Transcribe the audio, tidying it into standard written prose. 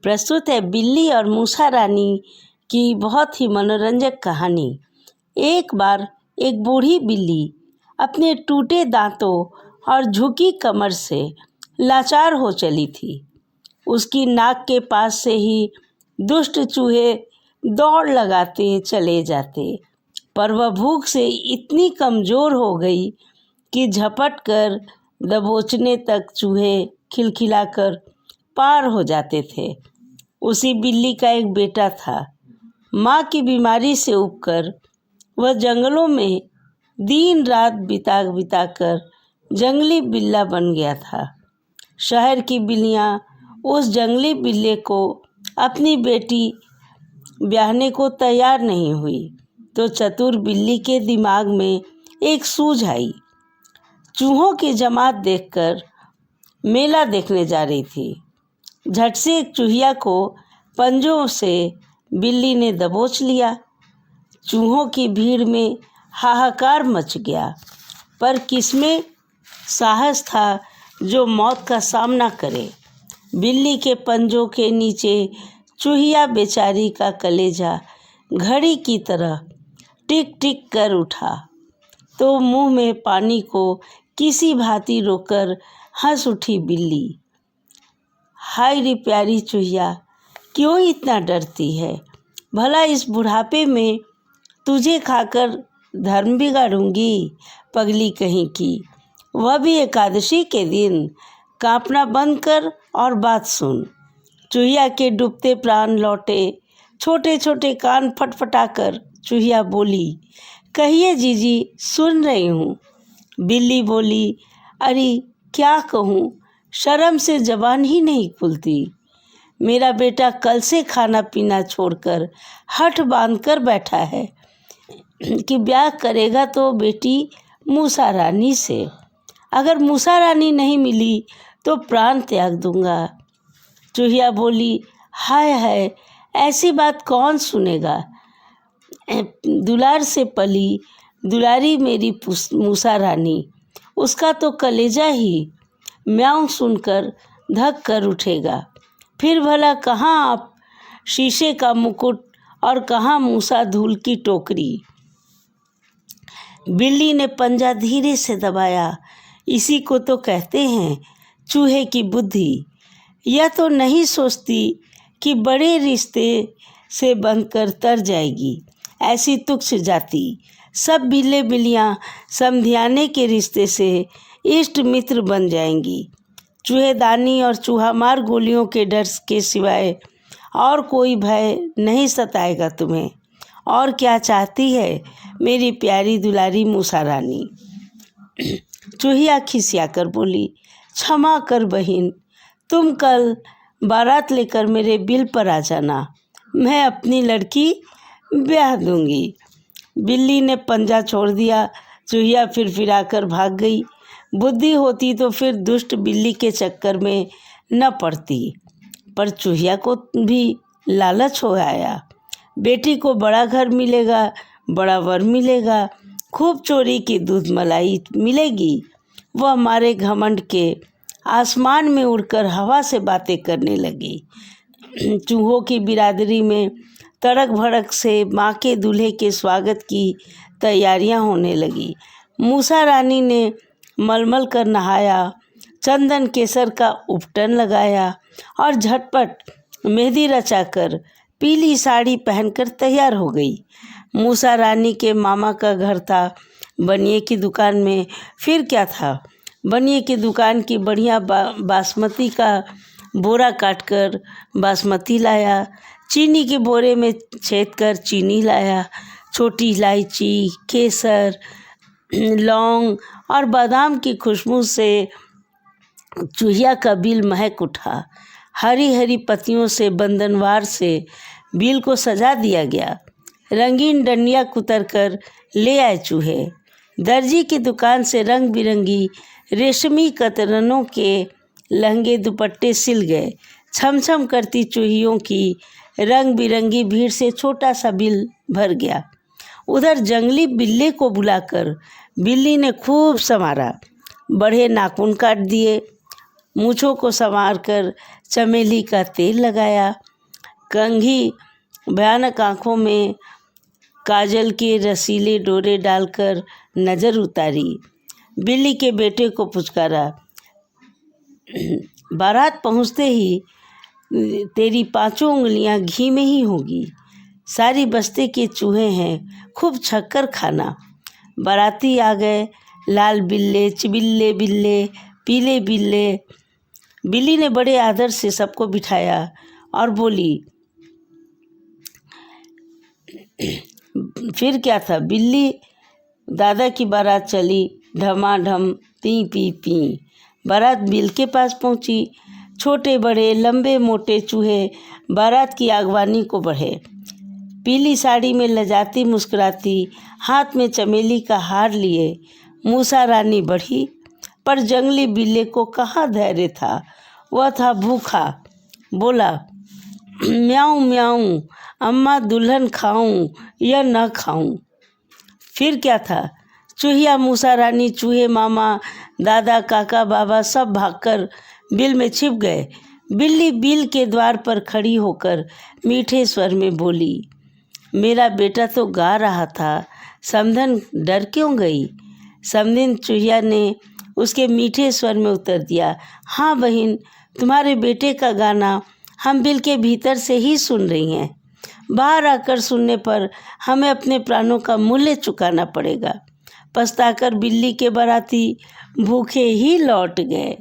प्रस्तुत है बिल्ली और मूसा रानी की बहुत ही मनोरंजक कहानी। एक बार एक बूढ़ी बिल्ली अपने टूटे दांतों और झुकी कमर से लाचार हो चली थी। उसकी नाक के पास से ही दुष्ट चूहे दौड़ लगाते चले जाते, पर वह भूख से इतनी कमज़ोर हो गई कि झपट कर दबोचने तक चूहे खिलखिलाकर पार हो जाते थे। उसी बिल्ली का एक बेटा था। माँ की बीमारी से उबकर वह जंगलों में दिन रात बिता बिताकर जंगली बिल्ला बन गया था। शहर की बिल्लियाँ उस जंगली बिल्ले को अपनी बेटी ब्याहने को तैयार नहीं हुई, तो चतुर बिल्ली के दिमाग में एक सूझ आई। चूहों की जमात देखकर मेला देखने जा रही थी। झट से एक चूहिया को पंजों से बिल्ली ने दबोच लिया। चूहों की भीड़ में हाहाकार मच गया, पर किसमें साहस था जो मौत का सामना करे। बिल्ली के पंजों के नीचे चूहिया बेचारी का कलेजा घड़ी की तरह टिक टिक कर उठा, तो मुंह में पानी को किसी भांति रोकर हंस उठी बिल्ली। हाय रे प्यारी चूहिया, क्यों इतना डरती है? भला इस बुढ़ापे में तुझे खाकर धर्म बिगाड़ूंगी, पगली कहीं की। वह भी एकादशी के दिन। कांपना बंद कर और बात सुन। चूहिया के डूबते प्राण लौटे। छोटे छोटे कान फटफटाकर चूहिया बोली, कहिए जीजी, सुन रही हूँ। बिल्ली बोली, अरे क्या कहूँ, शर्म से जबान ही नहीं खुलती। मेरा बेटा कल से खाना पीना छोड़कर हठ बांध कर बैठा है कि ब्याह करेगा तो बेटी मूसा रानी से। अगर मूसा रानी नहीं मिली तो प्राण त्याग दूंगा। चूहिया बोली, हाय हाय, ऐसी बात कौन सुनेगा। दुलार से पली दुलारी मेरी मूसा रानी, उसका तो कलेजा ही म्याऊं सुनकर धक कर उठेगा। फिर भला कहाँ आप शीशे का मुकुट और कहाँ मूसा धूल की टोकरी। बिल्ली ने पंजा धीरे से दबाया। इसी को तो कहते हैं चूहे की बुद्धि। यह तो नहीं सोचती कि बड़े रिश्ते से बंधकर तर जाएगी। ऐसी तुच्छ जाति। सब बिल्ले बिल्लियाँ समधियाने के रिश्ते से इष्ट मित्र बन जाएंगी। चूहेदानी और चूहामार गोलियों के डर के सिवाय और कोई भय नहीं सताएगा तुम्हें। और क्या चाहती है मेरी प्यारी दुलारी मूसा रानी। चूहिया खिसिया कर बोली, क्षमा कर बहिन, तुम कल बारात लेकर मेरे बिल पर आ जाना, मैं अपनी लड़की ब्याह दूंगी। बिल्ली ने पंजा छोड़ दिया। चूहिया फिर भाग गई। बुद्धि होती तो फिर दुष्ट बिल्ली के चक्कर में न पड़ती, पर चूहिया को भी लालच हो आया। बेटी को बड़ा घर मिलेगा, बड़ा वर मिलेगा, खूब चोरी की दूध मलाई मिलेगी। वह हमारे घमंड के आसमान में उड़कर हवा से बातें करने लगी। चूहों की बिरादरी में तड़क भड़क से माँ के दूल्हे के स्वागत की तैयारियां होने लगी। मूसा रानी ने मलमल कर नहाया, चंदन केसर का उपटन लगाया और झटपट मेहंदी रचाकर पीली साड़ी पहनकर तैयार हो गई। मूसा रानी के मामा का घर था बनिए की दुकान में। फिर क्या था, बनिए की दुकान की बढ़िया बासमती का बोरा काटकर बासमती लाया। चीनी के बोरे में छेद कर चीनी लाया। छोटी इलायची, केसर, लौंग और बादाम की खुशबू से चूहिया का बिल महक उठा। हरी हरी पत्तियों से बंधनवार से बिल को सजा दिया गया। रंगीन डंडियाँ कुतर कर ले आए चूहे। दर्जी की दुकान से रंग बिरंगी रेशमी कतरनों के लहंगे दुपट्टे सिल गए। छमछम करती चूहियों की रंग बिरंगी भीड़ से छोटा सा बिल भर गया। उधर जंगली बिल्ले को बुलाकर बिल्ली ने खूब संवारा। बड़े नाखून काट दिए, मूँछों को संवार कर चमेली का तेल लगाया। कंघी भयानक आँखों में काजल के रसीले डोरे डालकर नज़र उतारी। बिल्ली के बेटे को पुचकारा, बारात पहुँचते ही तेरी 5 उंगलियां घी में ही होगी। सारी बस्ती के चूहे हैं, खूब छक्कर खाना। बाराती आ गए, लाल बिल्ले, चिबिल्ले बिल्ले, पीले बिल्ले। बिल्ली ने बड़े आदर से सबको बिठाया और बोली। फिर क्या था, बिल्ली दादा की बारात चली, ढमाढम पी पी पी। बारात बिल के पास पहुंची। छोटे बड़े लंबे मोटे चूहे बारात की आगवानी को बढ़े। पीली साड़ी में लजाती मुस्कुराती, हाथ में चमेली का हार लिए मूसा रानी बढ़ी। पर जंगली बिल्ले को कहाँ धैर्य था, वह था भूखा। बोला, म्याऊं म्याऊं, अम्मा दुल्हन खाऊं या न खाऊं। फिर क्या था, चूहिया मूसा रानी, चूहे मामा, दादा, काका, बाबा सब भागकर बिल में छिप गए। बिल्ली बिल के द्वार पर खड़ी होकर मीठे स्वर में बोली, मेरा बेटा तो गा रहा था, समधन डर क्यों गई। समधन चूहिया ने उसके मीठे स्वर में उत्तर दिया, हाँ बहन, तुम्हारे बेटे का गाना हम बिल के भीतर से ही सुन रही हैं। बाहर आकर सुनने पर हमें अपने प्राणों का मूल्य चुकाना पड़ेगा। पछताकर बिल्ली के बाराती भूखे ही लौट गए।